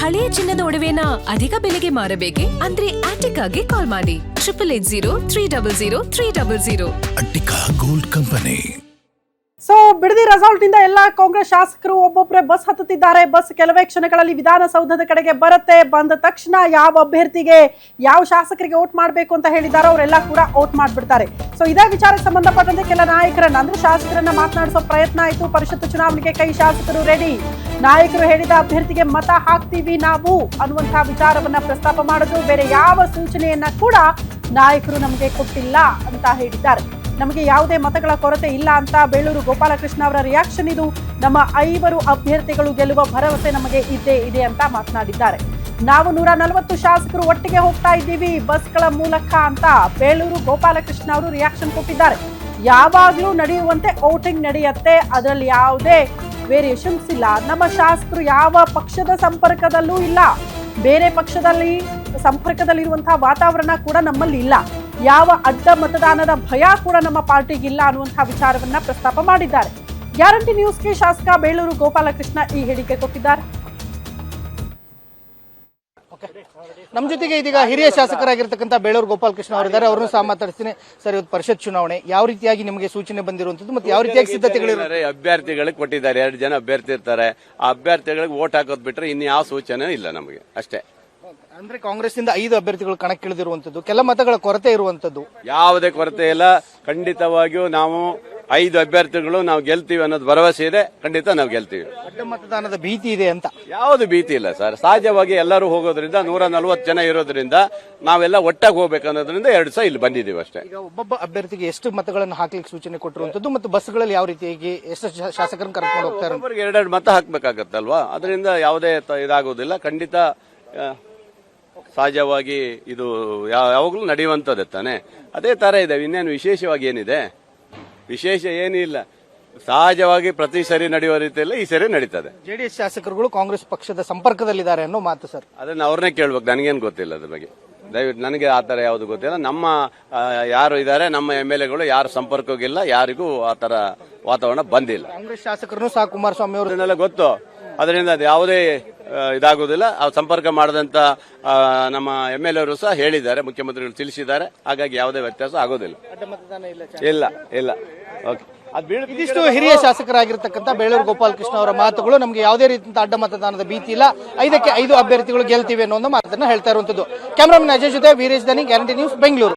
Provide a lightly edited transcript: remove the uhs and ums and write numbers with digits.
ಹಳೆಯ ಚಿನ್ನದ ಒಡವೆನ ಅಧಿಕ ಬೆಲೆಗೆ ಮಾರಬೇಕೆ? ಅಂದ್ರೆ ಆಟಿಕಾಗೆ ಕಾಲ್ ಮಾಡಿ 8803000300. Attica gold company. So Bidadi resort ಇಂದ ಎಲ್ಲಾ ಕಾಂಗ್ರೆಸ್ ಶಾಸಕರು ಒಬ್ಬೊಬ್ಬರೇ ಬಸ್ ಹತ್ತುತ್ತಿದ್ದಾರೆ. ಬಸ್ ಕೆಲವೇ ಕ್ಷಣಗಳಲ್ಲಿ ವಿಧಾನಸೌಧದ ಕಡೆಗೆ ಬರುತ್ತೆ. ಬಂದ ತಕ್ಷಣ ಯಾವ ಅಭ್ಯರ್ಥಿಗೆ ಯಾವ ಶಾಸಕರಿಗೆ ವೋಟ್ ಮಾಡಬೇಕು ಅಂತ ಹೇಳಿದಾರೋ ಅವರೆಲ್ಲ ಕೂಡ ವೋಟ್ ಮಾಡ್ಬಿಡ್ತಾರೆ. ಸೊ ಇದೇ ವಿಚಾರಕ್ಕೆ ಸಂಬಂಧಪಟ್ಟಂತೆ ಕೆಲ ನಾಯಕರನ್ನ ಅಂದ್ರೆ ಶಾಸಕರನ್ನ ಮಾತನಾಡಿಸೋ ಪ್ರಯತ್ನ ಆಯಿತು. ಪರಿಷತ್ ಚುನಾವಣೆಗೆ ಕೈ ಶಾಸಕರು ರೆಡಿ. ನಾಯಕರು ಹೇಳಿದ ಅಭ್ಯರ್ಥಿಗೆ ಮತ ಹಾಕ್ತೀವಿ ನಾವು ಅನ್ನುವಂತಹ ವಿಚಾರವನ್ನ ಪ್ರಸ್ತಾಪ ಮಾಡಿದ್ರು. ಬೇರೆ ಯಾವ ಸೂಚನೆಯನ್ನ ಕೂಡ ನಾಯಕರು ನಮಗೆ ಕೊಟ್ಟಿಲ್ಲ ಅಂತ ಹೇಳಿದ್ದಾರೆ. ನಮಗೆ ಯಾವುದೇ ಮತಗಳ ಕೊರತೆ ಇಲ್ಲ ಅಂತ ಬೇಳೂರು ಗೋಪಾಲಕೃಷ್ಣ ಅವರ ರಿಯಾಕ್ಷನ್ ಇದು. ನಮ್ಮ 5 ಅಭ್ಯರ್ಥಿಗಳು ಗೆಲ್ಲುವ ಭರವಸೆ ನಮಗೆ ಇದ್ದೇ ಇದೆ ಅಂತ ಮಾತನಾಡಿದ್ದಾರೆ. ನಾವು 140 ಶಾಸಕರು ಒಟ್ಟಿಗೆ ಹೋಗ್ತಾ ಇದ್ದೀವಿ ಬಸ್ಗಳ ಮೂಲಕ ಅಂತ ಬೇಳೂರು ಗೋಪಾಲಕೃಷ್ಣ ಅವರು ರಿಯಾಕ್ಷನ್ ಕೊಟ್ಟಿದ್ದಾರೆ. ಯಾವಾಗ್ಲೂ ನಡೆಯುವಂತೆ ವೋಟಿಂಗ್ ನಡೆಯುತ್ತೆ, ಅದರಲ್ಲಿ ಯಾವುದೇ ವೇರಿಯೇಷನ್ಸ್ ಇಲ್ಲ. ನಮ್ಮ ಶಾಸಕರು ಯಾವ ಪಕ್ಷದ ಸಂಪರ್ಕದಲ್ಲೂ ಇಲ್ಲ, ಬೇರೆ ಪಕ್ಷದಲ್ಲಿ ಸಂಪರ್ಕದಲ್ಲಿರುವಂತಹ ವಾತಾವರಣ ಕೂಡ ನಮ್ಮಲ್ಲಿ ಇಲ್ಲ. ಯಾವ ಅಡ್ಡ ಮತದಾನದ ಭಯ ಕೂಡ ನಮ್ಮ ಪಾರ್ಟಿಗೆ ಇಲ್ಲ ಅನ್ನುವಂತಹ ವಿಚಾರವನ್ನ ಪ್ರಸ್ತಾಪ ಮಾಡಿದ್ದಾರೆ. ಗ್ಯಾರಂಟಿ ನ್ಯೂಸ್ಗೆ ಶಾಸಕ ಬೇಳೂರು ಗೋಪಾಲಕೃಷ್ಣ ಈ ಹೇಳಿಕೆ ಕೊಟ್ಟಿದ್ದಾರೆ. ನಮ್ಮ ಜೊತೆಗೆ ಇದೀಗ ಹಿರಿಯ ಶಾಸಕರಾಗಿರ್ತಕ್ಕಂಥ ಬೇಳೂರು ಗೋಪಾಲಕೃಷ್ಣ ಅವರಿದ್ದಾರೆ. ಅವ್ರನ್ನು ಸಹ ಮಾತಾಡ್ತೀನಿ. ಸರ್, ಇವತ್ತು ಪರಿಷತ್ ಚುನಾವಣೆ ಯಾವ ರೀತಿಯಾಗಿ ನಿಮಗೆ ಸೂಚನೆ ಬಂದಿರುವಂತದ್ದು ಮತ್ತು ಯಾವ ರೀತಿಯಾಗಿ ಸಿದ್ಧತೆಗಳಿವೆ? ಅಭ್ಯರ್ಥಿಗಳಿಗೆ ಕೊಟ್ಟಿದ್ದಾರೆ. 2 ಜನ ಅಭ್ಯರ್ಥಿ ಇರ್ತಾರೆ. ಆ ಅಭ್ಯರ್ಥಿಗಳಿಗೆ ವೋಟ್ ಹಾಕೋದ್ ಬಿಟ್ರೆ ಇನ್ನು ಯಾವ ಸೂಚನೆ ಇಲ್ಲ ನಮಗೆ ಅಷ್ಟೇ. ಅಂದ್ರೆ ಕಾಂಗ್ರೆಸ್ ಇಂದ 5 ಅಭ್ಯರ್ಥಿಗಳು ಕಣಕ್ಕಿಳಿದಿರುವಂತದ್ದು, ಕೆಲ ಮತಗಳ ಕೊರತೆ ಇರುವಂತದ್ದು. ಯಾವುದೇ ಕೊರತೆ ಇಲ್ಲ. ಖಂಡಿತವಾಗಿಯೂ ನಾವು 5 ಅಭ್ಯರ್ಥಿಗಳು ನಾವು ಗೆಲ್ತೀವಿ ಅನ್ನೋದು ಭರವಸೆ ಇದೆ. ಖಂಡಿತ ನಾವು ಗೆಲ್ತೀವಿ. ಅಡ್ಡ ಮತದಾನದ ಭೀತಿ ಇದೆ ಅಂತ ಯಾವುದು ಭೀತಿ ಇಲ್ಲ ಸರ್. ಸಹಜವಾಗಿ ಎಲ್ಲರೂ ಹೋಗೋದ್ರಿಂದ 140 ಜನ ಇರೋದ್ರಿಂದ ನಾವೆಲ್ಲ ಒಟ್ಟಾಗಿ ಹೋಗ್ಬೇಕು ಅನ್ನೋದ್ರಿಂದ 2 ಸಹ ಇಲ್ಲಿ ಬಂದಿದ್ದೀವಿ ಅಷ್ಟೇ. ಈಗ ಒಬ್ಬೊಬ್ಬ ಅಭ್ಯರ್ಥಿಗೆ ಎಷ್ಟು ಮತಗಳನ್ನು ಹಾಕ್ಲಿಕ್ಕೆ ಸೂಚನೆ ಕೊಟ್ಟಿರುವಂತದ್ದು ಮತ್ತು ಬಸ್ಗಳಲ್ಲಿ ಯಾವ ರೀತಿಯಾಗಿ ಎಷ್ಟು ಶಾಸಕರನ್ನು ಕರ್ಕೊಂಡು ಹೋಗ್ತಾರೆ? 2 ಮತ ಹಾಕ್ಬೇಕಾಗತ್ತಲ್ವಾ, ಅದರಿಂದ ಯಾವುದೇ ಇದಾಗೋದಿಲ್ಲ. ಖಂಡಿತ ಸಹಜವಾಗಿ ಇದು ಯಾವಾಗಲೂ ನಡೆಯುವಂಥದ್ದೇ ತಾನೆ. ಅದೇ ತರ ಇದೆ. ಇನ್ನೇನು ವಿಶೇಷವಾಗಿ ಏನಿದೆ? ವಿಶೇಷ ಏನಿಲ್ಲ. ಸಹಜವಾಗಿ ಪ್ರತಿ ಸರಿ ನಡೆಯುವ ರೀತಿಯಲ್ಲಿ ಈ ಸರಿ ನಡೀತದೆ. ಜೆಡಿಎಸ್ ಶಾಸಕರುಗಳು ಕಾಂಗ್ರೆಸ್ ಪಕ್ಷದ ಸಂಪರ್ಕದಲ್ಲಿದ್ದಾರೆ ಅನ್ನೋ ಮಾತು ಸರ್. ಅದನ್ನ ಅವ್ರನ್ನೇ ಕೇಳ್ಬೇಕು, ನನಗೇನು ಗೊತ್ತಿಲ್ಲ ಅದ್ರ ಬಗ್ಗೆ. ದಯವಿಟ್ಟು ನನಗೆ ಆ ತರ ಯಾವುದು ಗೊತ್ತಿಲ್ಲ. ನಮ್ಮ ಯಾರು ಇದ್ದಾರೆ ನಮ್ಮ MLAಗಳು ಯಾರು ಸಂಪರ್ಕವಿಲ್ಲ, ಯಾರಿಗೂ ಆ ತರ ವಾತಾವರಣ ಬಂದಿಲ್ಲ. ಕಾಂಗ್ರೆಸ್ ಶಾಸಕರನ್ನು ಸಹ ಕುಮಾರಸ್ವಾಮಿ ಅವರು ಗೊತ್ತು. ಅದರಿಂದ ಅದು ಯಾವುದೇ ಇದಾಗುವುದಿಲ್ಲ. ಸಂಪರ್ಕ ಮಾಡಿದಂತ ನಮ್ಮ MLAರು ಸಹ ಹೇಳಿದ್ದಾರೆ, ಮುಖ್ಯಮಂತ್ರಿಗಳು ತಿಳಿಸಿದ್ದಾರೆ. ಹಾಗಾಗಿ ಯಾವುದೇ ವ್ಯತ್ಯಾಸ ಆಗೋದಿಲ್ಲ. ಇಲ್ಲ ಇಲ್ಲ. ಓಕೆ. ಇದಿಷ್ಟು ಹಿರಿಯ ಶಾಸಕರಾಗಿರ್ತಕ್ಕಂಥ ಬೇಳೂರು ಗೋಪಾಲಕೃಷ್ಣ ಅವರ ಮಾತುಗಳು. ನಮಗೆ ಯಾವುದೇ ರೀತಿಯ ಅಡ್ಡ ಮತದಾನದ ಭೀತಿ ಇಲ್ಲ. 5ಕ್ಕೆ 5 ಅಭ್ಯರ್ಥಿಗಳು ಗೆಲ್ತಿವೆ ಅನ್ನೋ ಒಂದು ಮಾತನ್ನ ಹೇಳ್ತಾ ಇರುವಂತದ್ದು. ಕ್ಯಾಮರಾಮನ್ ಅಜಯ್ ಜೊತೆ ವೀರೇಶ್ ದಾನಿ, ಗ್ಯಾರಂಟಿ ನ್ಯೂಸ್, ಬೆಂಗಳೂರು.